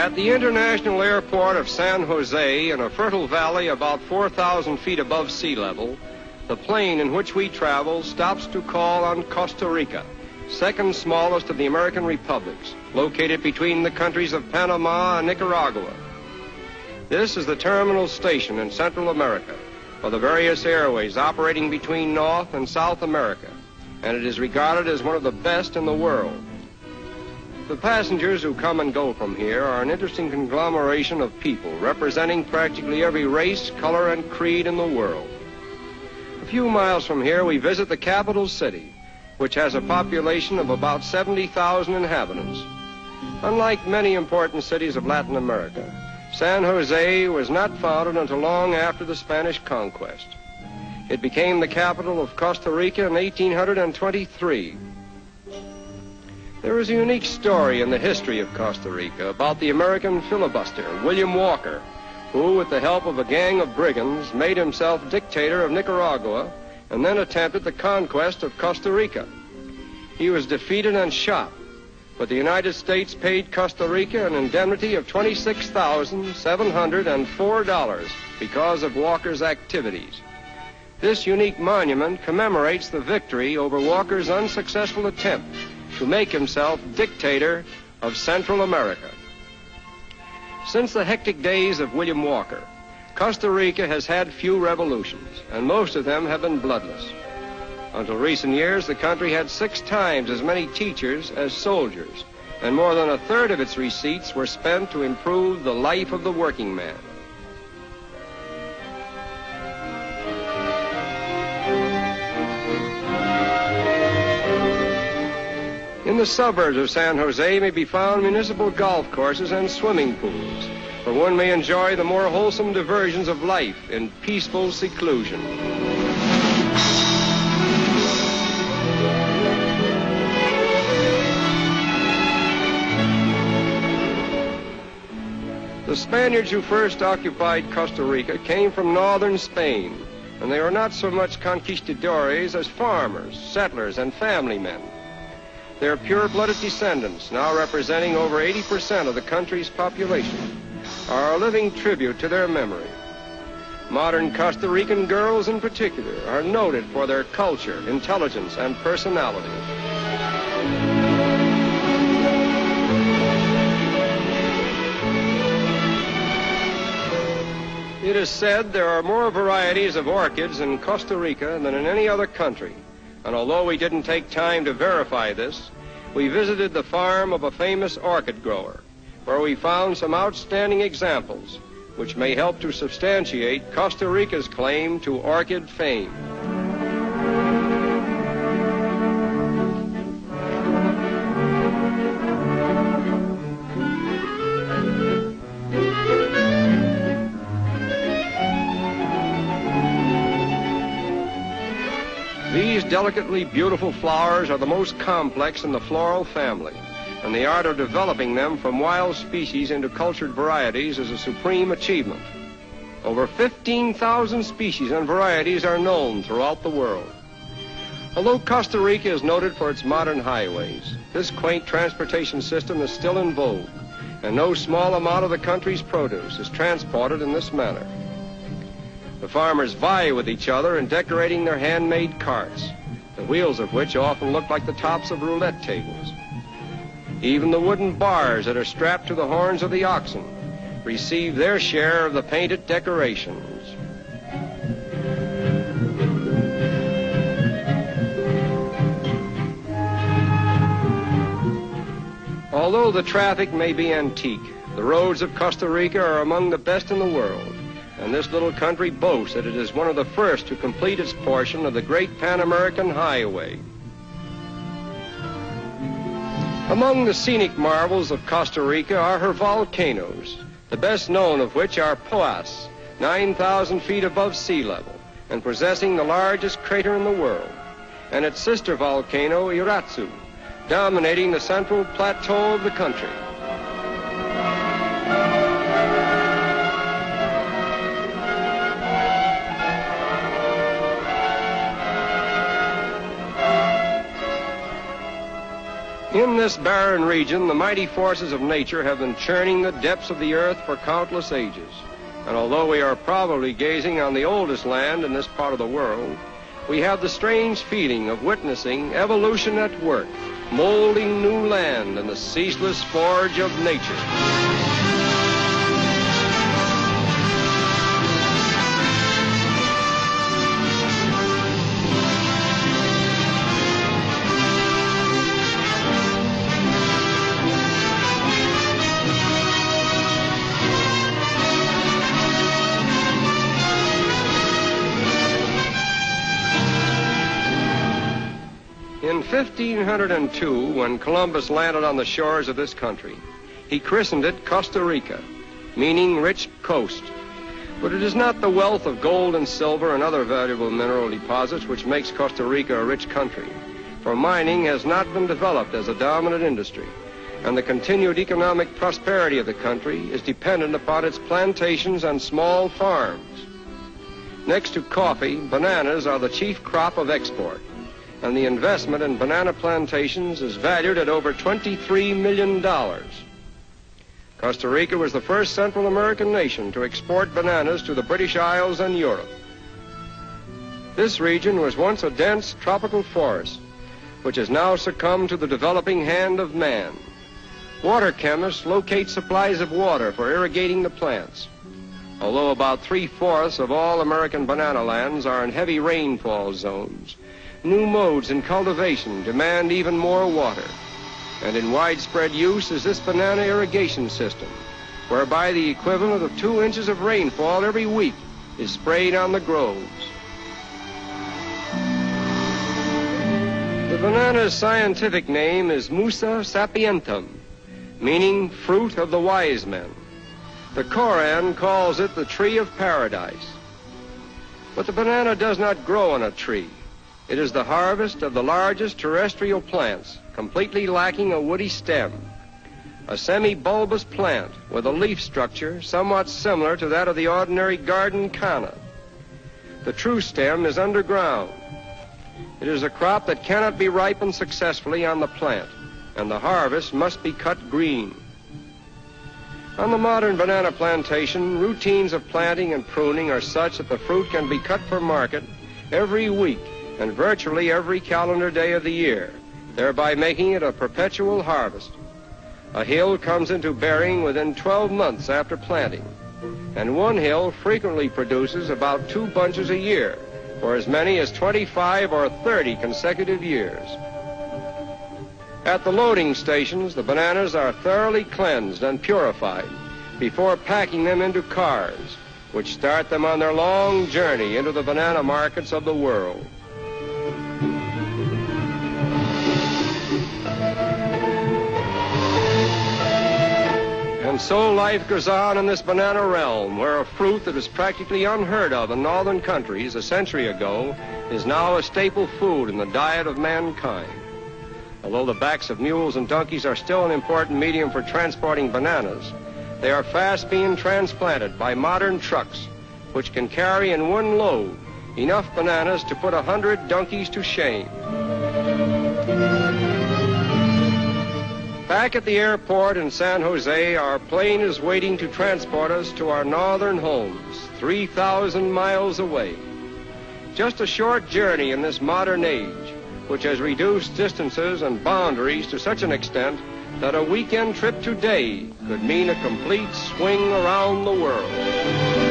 At the international airport of San Jose, in a fertile valley about 4,000 feet above sea level, the plane in which we travel stops to call on Costa Rica, second smallest of the American republics, located between the countries of Panama and Nicaragua. This is the terminal station in Central America for the various airways operating between North and South America, and it is regarded as one of the best in the world. The passengers who come and go from here are an interesting conglomeration of people representing practically every race, color, and creed in the world. A few miles from here, we visit the capital city, which has a population of about 70,000 inhabitants. Unlike many important cities of Latin America, San Jose was not founded until long after the Spanish conquest. It became the capital of Costa Rica in 1823. There is a unique story in the history of Costa Rica about the American filibuster, William Walker, who, with the help of a gang of brigands, made himself dictator of Nicaragua and then attempted the conquest of Costa Rica. He was defeated and shot, but the United States paid Costa Rica an indemnity of $26,704 because of Walker's activities. This unique monument commemorates the victory over Walker's unsuccessful attempt to make himself dictator of Central America. Since the hectic days of William Walker, Costa Rica has had few revolutions, and most of them have been bloodless. Until recent years, the country had 6 times as many teachers as soldiers, and more than a third of its receipts were spent to improve the life of the working man. In the suburbs of San Jose may be found municipal golf courses and swimming pools, where one may enjoy the more wholesome diversions of life in peaceful seclusion. The Spaniards who first occupied Costa Rica came from northern Spain, and they were not so much conquistadores as farmers, settlers, and family men. Their pure-blooded descendants, now representing over 80% of the country's population, are a living tribute to their memory. Modern Costa Rican girls in particular are noted for their culture, intelligence, and personality. It is said there are more varieties of orchids in Costa Rica than in any other country. And although we didn't take time to verify this, we visited the farm of a famous orchid grower, where we found some outstanding examples, which may help to substantiate Costa Rica's claim to orchid fame. These delicately beautiful flowers are the most complex in the floral family, and the art of developing them from wild species into cultured varieties is a supreme achievement. Over 15,000 species and varieties are known throughout the world. Although Costa Rica is noted for its modern highways, this quaint transportation system is still in vogue, and no small amount of the country's produce is transported in this manner. The farmers vie with each other in decorating their handmade carts, the wheels of which often look like the tops of roulette tables. Even the wooden bars that are strapped to the horns of the oxen receive their share of the painted decorations. Although the traffic may be antique, the roads of Costa Rica are among the best in the world. And this little country boasts that it is one of the first to complete its portion of the Great Pan-American Highway. Among the scenic marvels of Costa Rica are her volcanoes, the best known of which are Poas, 9,000 feet above sea level, and possessing the largest crater in the world, and its sister volcano, Iratsu, dominating the central plateau of the country. In this barren region, the mighty forces of nature have been churning the depths of the earth for countless ages. And although we are probably gazing on the oldest land in this part of the world, we have the strange feeling of witnessing evolution at work, molding new land in the ceaseless forge of nature. In 1502, when Columbus landed on the shores of this country, he christened it Costa Rica, meaning rich coast. But it is not the wealth of gold and silver and other valuable mineral deposits which makes Costa Rica a rich country, for mining has not been developed as a dominant industry, and the continued economic prosperity of the country is dependent upon its plantations and small farms. Next to coffee, bananas are the chief crop of export, and the investment in banana plantations is valued at over $23 million. Costa Rica was the first Central American nation to export bananas to the British Isles and Europe. This region was once a dense tropical forest, which has now succumbed to the developing hand of man. Water chemists locate supplies of water for irrigating the plants. Although about 3/4 of all American banana lands are in heavy rainfall zones, new modes in cultivation demand even more water. And in widespread use is this banana irrigation system, whereby the equivalent of 2 inches of rainfall every week is sprayed on the groves. The banana's scientific name is Musa sapientum, meaning fruit of the wise men. The Koran calls it the tree of paradise. But the banana does not grow on a tree. It is the harvest of the largest terrestrial plants, completely lacking a woody stem. A semi-bulbous plant with a leaf structure somewhat similar to that of the ordinary garden canna. The true stem is underground. It is a crop that cannot be ripened successfully on the plant, and the harvest must be cut green. On the modern banana plantation, routines of planting and pruning are such that the fruit can be cut for market every week and virtually every calendar day of the year, thereby making it a perpetual harvest. A hill comes into bearing within 12 months after planting, and one hill frequently produces about 2 bunches a year for as many as 25 or 30 consecutive years. At the loading stations, the bananas are thoroughly cleansed and purified before packing them into cars, which start them on their long journey into the banana markets of the world. And so life goes on in this banana realm, where a fruit that was practically unheard of in northern countries a century ago is now a staple food in the diet of mankind. Although the backs of mules and donkeys are still an important medium for transporting bananas, they are fast being transplanted by modern trucks, which can carry in one load enough bananas to put 100 donkeys to shame. Back at the airport in San Jose, our plane is waiting to transport us to our northern homes, 3,000 miles away. Just a short journey in this modern age, which has reduced distances and boundaries to such an extent that a weekend trip today could mean a complete swing around the world.